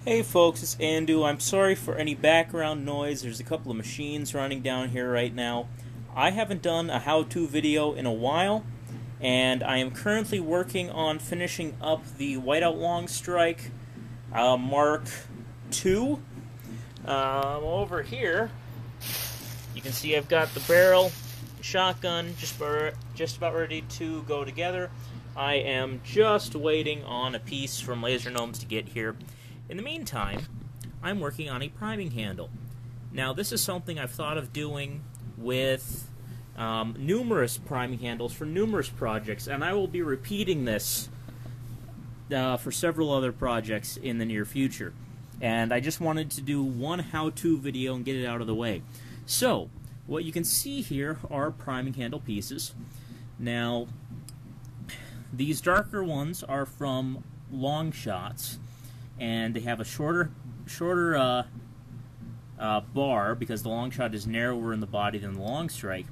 Hey folks, it's Andu. I'm sorry for any background noise. There's a couple of machines running down here right now. I haven't done a how-to video in a while, and I am currently working on finishing up the Whiteout Long Strike Mark II. Over here, you can see I've got the barrel, shotgun, just about ready to go together. I am just waiting on a piece from Laser Gnomes to get here. In the meantime, I'm working on a priming handle. Now, this is something I've thought of doing with numerous priming handles for numerous projects, and I will be repeating this for several other projects in the near future. And I just wanted to do one how-to video and get it out of the way. So, what you can see here are priming handle pieces. Now, these darker ones are from long shots, and they have a shorter bar because the long shot is narrower in the body than the long strike.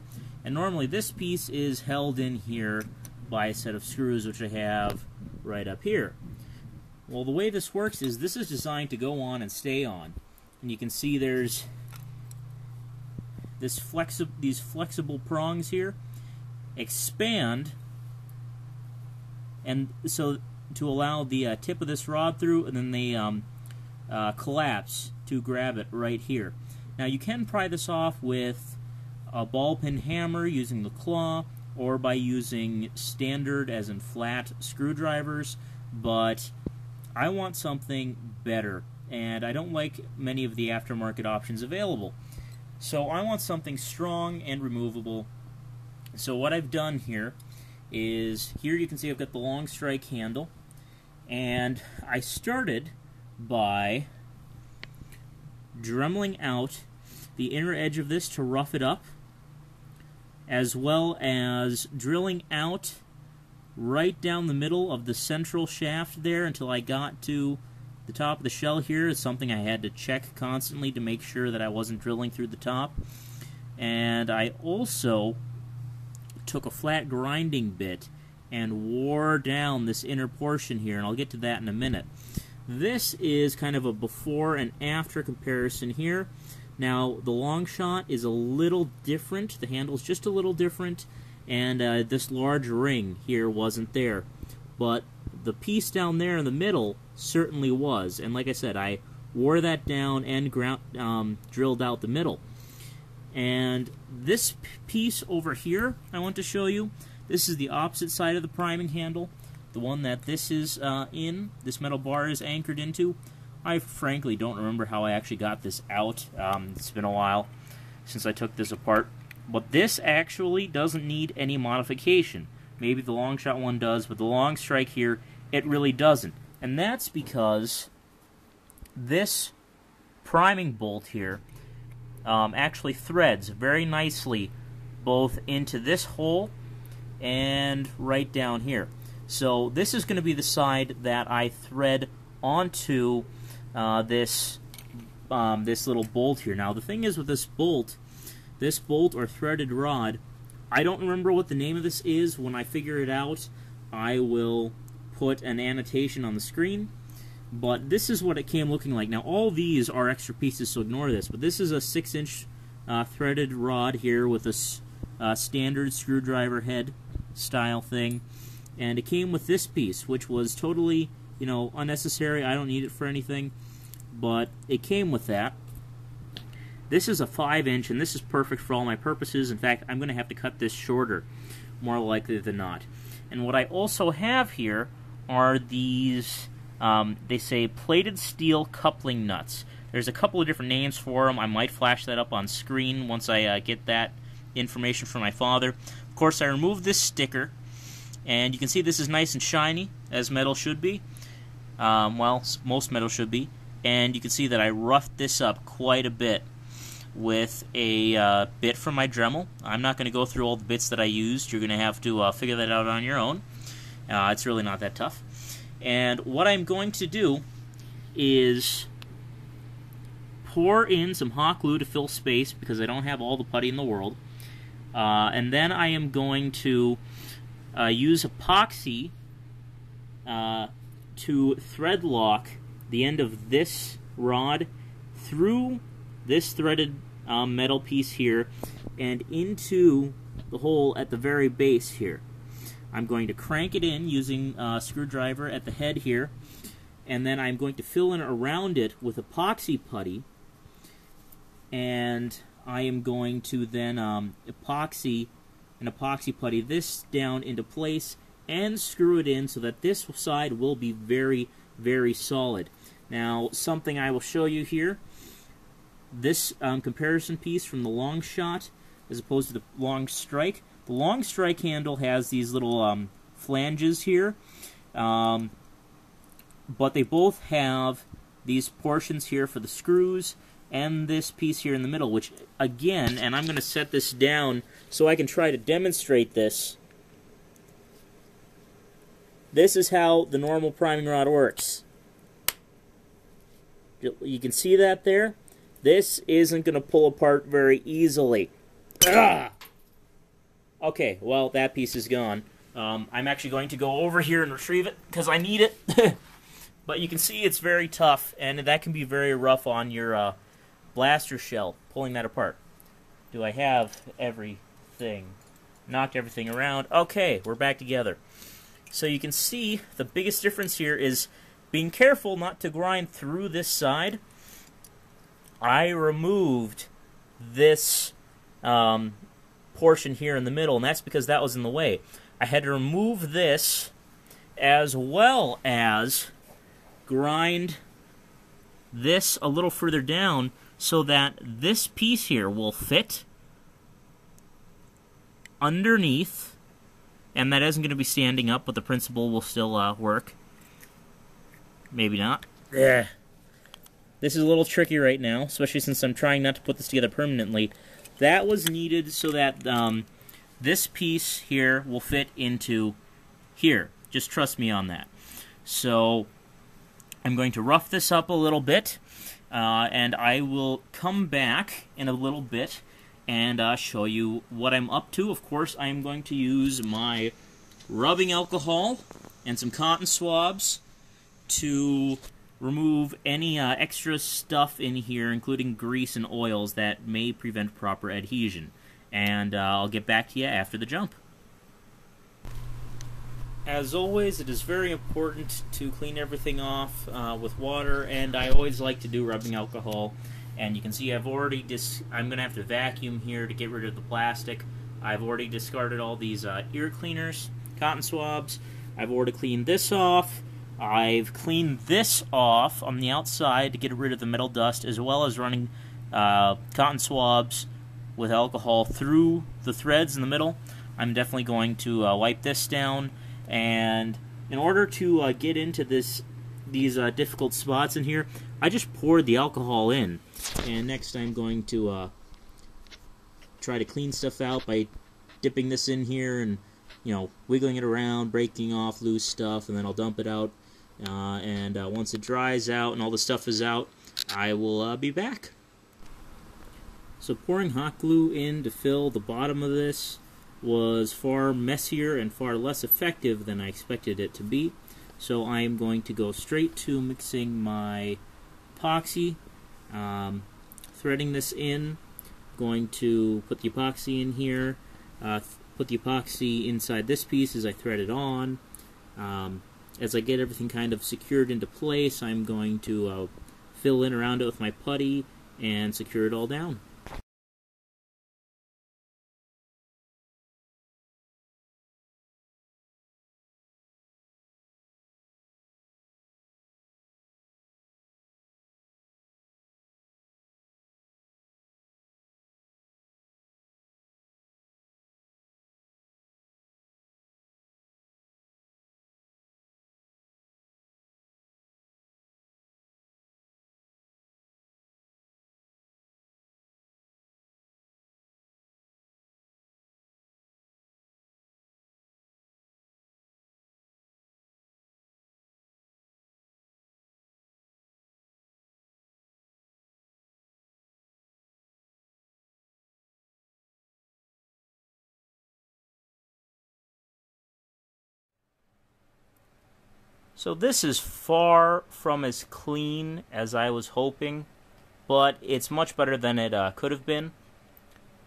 And normally this piece is held in here by a set of screws, which I have right up here. Well, the way this works is this is designed to go on and stay on. And you can see there's these flexible prongs here expand, and so to allow the tip of this rod through, and then they collapse to grab it right here. Now, you can pry this off with a ball peen hammer using the claw, or by using standard, as in flat, screwdrivers, but I want something better, and I don't like many of the aftermarket options available. So I want something strong and removable. So what I've done here is, here you can see I've got the long strike handle, and I started by dremeling out the inner edge of this to rough it up, as well as drilling out right down the middle of the central shaft there until I got to the top of the shell here. It's something I had to check constantly to make sure that I wasn't drilling through the top. And I also took a flat grinding bit and wore down this inner portion here, and I'll get to that in a minute. This is kind of a before and after comparison here. Now, the long shot is a little different. The handle's just a little different, and this large ring here wasn't there. But the piece down there in the middle certainly was, and like I said, I wore that down and drilled out the middle. And this piece over here I want to show you, this is the opposite side of the priming handle, the one that this is this metal bar is anchored into. I frankly don't remember how I actually got this out. It's been a while since I took this apart. But this actually doesn't need any modification. Maybe the long shot one does, but the long strike here, it really doesn't. And that's because this priming bolt here actually threads very nicely both into this hole and right down here. So this is going to be the side that I thread onto this little bolt here. Now, the thing is with this bolt or threaded rod, I don't remember what the name of this is. When I figure it out, I will put an annotation on the screen. But this is what it came looking like. Now, all these are extra pieces, so ignore this. But this is a 6-inch threaded rod here with a standard screwdriver head style thing. And it came with this piece, which was totally, unnecessary. I don't need it for anything. But it came with that. This is a 5-inch, and this is perfect for all my purposes. In fact, I'm going to have to cut this shorter, more likely than not. And what I also have here are these, they say plated steel coupling nuts. There's a couple of different names for them. I might flash that up on screen once I get that information from my father. Of course, I removed this sticker, and you can see this is nice and shiny, as metal should be. Well, most metal should be. And you can see that I roughed this up quite a bit with a bit from my Dremel. I'm not going to go through all the bits that I used. You're going to have to figure that out on your own. It's really not that tough. And what I'm going to do is pour in some hot glue to fill space because I don't have all the putty in the world. And then I am going to use epoxy to thread lock the end of this rod through this threaded metal piece here and into the hole at the very base here. I'm going to crank it in using a screwdriver at the head here, and then I'm going to fill in around it with epoxy putty, and I am going to then epoxy putty this down into place and screw it in so that this side will be very, very solid. Now, something I will show you here, this comparison piece from the long shot as opposed to the long strike. The long strike handle has these little flanges here, but they both have these portions here for the screws and this piece here in the middle, which again, and I'm going to set this down so I can try to demonstrate this. This is how the normal priming rod works. You can see that there? This isn't going to pull apart very easily. Ugh! Okay, well, that piece is gone. I'm actually going to go over here and retrieve it because I need it. But you can see it's very tough, and that can be very rough on your blaster shell, pulling that apart. Do I have everything? Knocked everything around. Okay, we're back together. So you can see the biggest difference here is being careful not to grind through this side. I removed this portion here in the middle, and that's because that was in the way. I had to remove this as well as grind this a little further down so that this piece here will fit underneath, and that isn't going to be standing up, but the principle will still work. Maybe not. Yeah. This is a little tricky right now, especially since I'm trying not to put this together permanently. That was needed so that this piece here will fit into here. Just trust me on that. So I'm going to rough this up a little bit, and I will come back in a little bit and show you what I'm up to. Of course, I'm going to use my rubbing alcohol and some cotton swabs to remove any extra stuff in here, including grease and oils that may prevent proper adhesion. And I'll get back to you after the jump. As always, it is very important to clean everything off with water, and I always like to do rubbing alcohol. And you can see I've already I'm going to have to vacuum here to get rid of the plastic. I've already discarded all these ear cleaners, cotton swabs. I've already cleaned this off. I've cleaned this off on the outside to get rid of the metal dust, as well as running cotton swabs with alcohol through the threads in the middle. I'm definitely going to wipe this down, and in order to get into these difficult spots in here, I just poured the alcohol in. And next I'm going to try to clean stuff out by dipping this in here and, you know, wiggling it around, breaking off loose stuff, and then I'll dump it out. And once it dries out and all the stuff is out, I will be back. So pouring hot glue in to fill the bottom of this was far messier and far less effective than I expected it to be. So I am going to go straight to mixing my epoxy, threading this in, going to put the epoxy in here, put the epoxy inside this piece as I thread it on. As I get everything kind of secured into place, I'm going to fill in around it with my putty and secure it all down. So this is far from as clean as I was hoping, but it's much better than it could have been.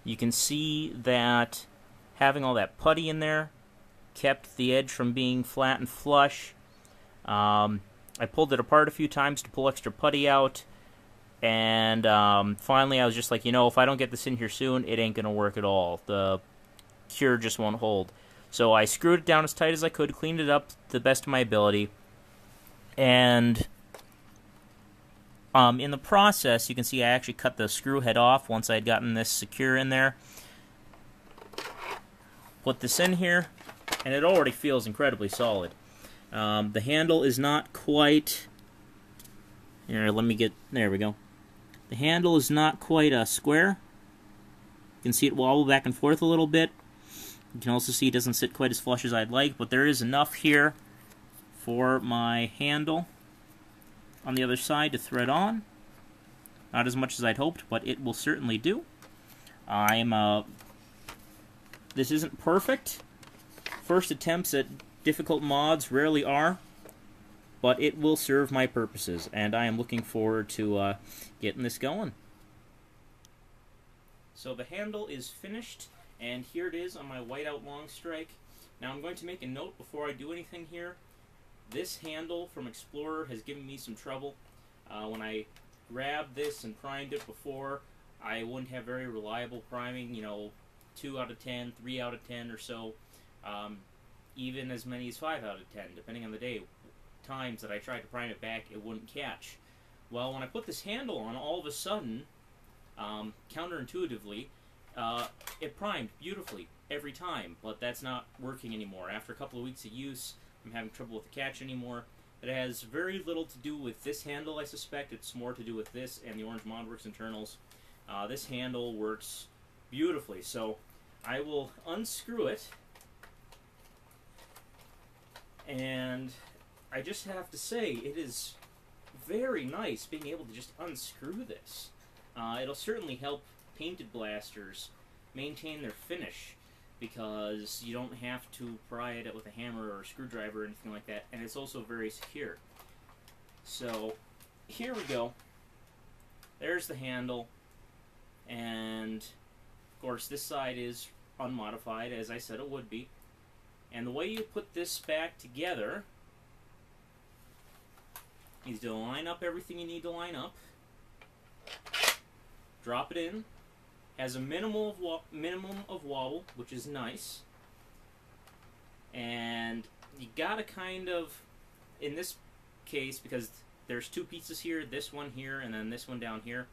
You can see that having all that putty in there kept the edge from being flat and flush. I pulled it apart a few times to pull extra putty out, and finally I was just like, if I don't get this in here soon, it ain't going to work at all. The cure just won't hold. So I screwed it down as tight as I could, cleaned it up to the best of my ability, and in the process, you can see I actually cut the screw head off once I had gotten this secure in there. Put this in here, and it already feels incredibly solid. The handle is not quite... Here, let me get... There we go. The handle is not quite square. You can see it wobble back and forth a little bit. You can also see it doesn't sit quite as flush as I'd like, but there is enough here for my handle on the other side to thread on. Not as much as I'd hoped, but it will certainly do. This isn't perfect. First attempts at difficult mods rarely are, but it will serve my purposes, and I am looking forward to getting this going. So the handle is finished, and here it is on my whiteout long strike. Now I'm going to make a note before I do anything here. This handle from Explorer has given me some trouble. When I grabbed this and primed it before, I wouldn't have very reliable priming, 2 out of 10, 3 out of 10 or so, even as many as 5 out of 10, depending on the day. Times that I tried to prime it back, it wouldn't catch. Well, when I put this handle on, all of a sudden, counterintuitively, it primed beautifully every time, but that's not working anymore. After a couple of weeks of use, I'm having trouble with the catch anymore. It has very little to do with this handle, I suspect. It's more to do with this and the Orange ModWorks internals. This handle works beautifully, so I will unscrew it, and I just have to say, it is very nice being able to just unscrew this. It'll certainly help painted blasters maintain their finish, because you don't have to pry it with a hammer or a screwdriver or anything like that, and it's also very secure. So, here we go. There's the handle, and of course this side is unmodified, as I said it would be. And the way you put this back together is to line up everything you need to line up, drop it in, has a minimum of wobble, which is nice, and you gotta kind of, in this case, because there's 2 pieces here, this one here, and then this one down here,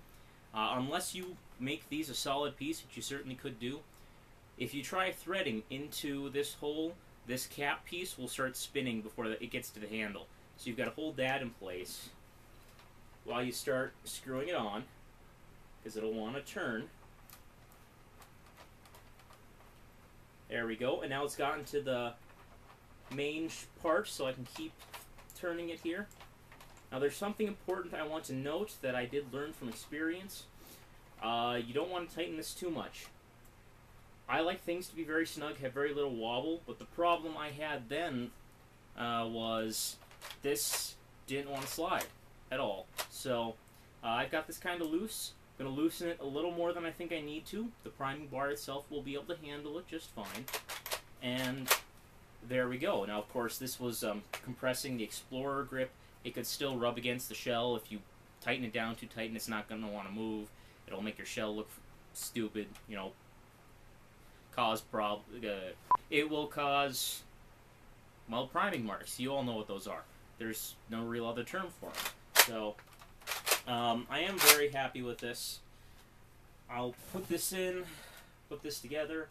unless you make these a solid piece, which you certainly could do, if you try threading into this hole, this cap piece will start spinning before it gets to the handle. So you've got to hold that in place while you start screwing it on, because it'll want to turn. There we go, and now it's gotten to the main part, so I can keep turning it here. Now there's something important I want to note that I did learn from experience. You don't want to tighten this too much. I like things to be very snug, have very little wobble, but the problem I had then was this didn't want to slide at all. So I've got this kind of loose. I'm going to loosen it a little more than I think I need to. The priming bar itself will be able to handle it just fine. And there we go. Now, of course, this was compressing the Explorer grip. It could still rub against the shell. If you tighten it down too tight, and it's not going to want to move. It'll make your shell look stupid, cause it will cause, well, priming marks. You all know what those are. There's no real other term for them. So, I am very happy with this. I'll put this in, put this together.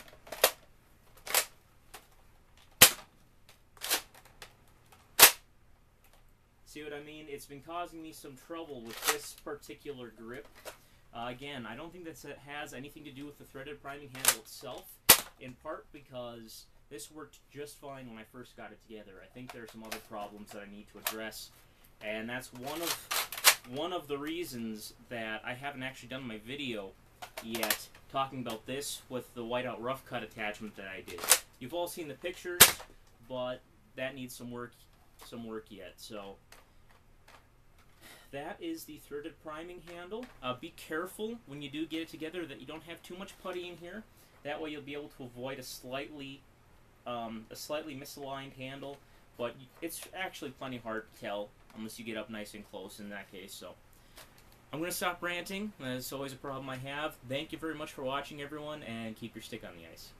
See what I mean? It's been causing me some trouble with this particular grip. Again, I don't think that has anything to do with the threaded priming handle itself, in part because this worked just fine when I first got it together. I think there are some other problems that I need to address, and that's one of the reasons that I haven't actually done my video yet talking about this with the whiteout rough cut attachment that I did. You've all seen the pictures, but that needs some work some work yet. So that is the threaded priming handle. Be careful when you do get it together that you don't have too much putty in here. That way you'll be able to avoid a slightly misaligned handle, but it's actually plenty hard to tell unless you get up nice and close in that case. So I'm going to stop ranting. That's always a problem I have. Thank you very much for watching, everyone, and keep your stick on the ice.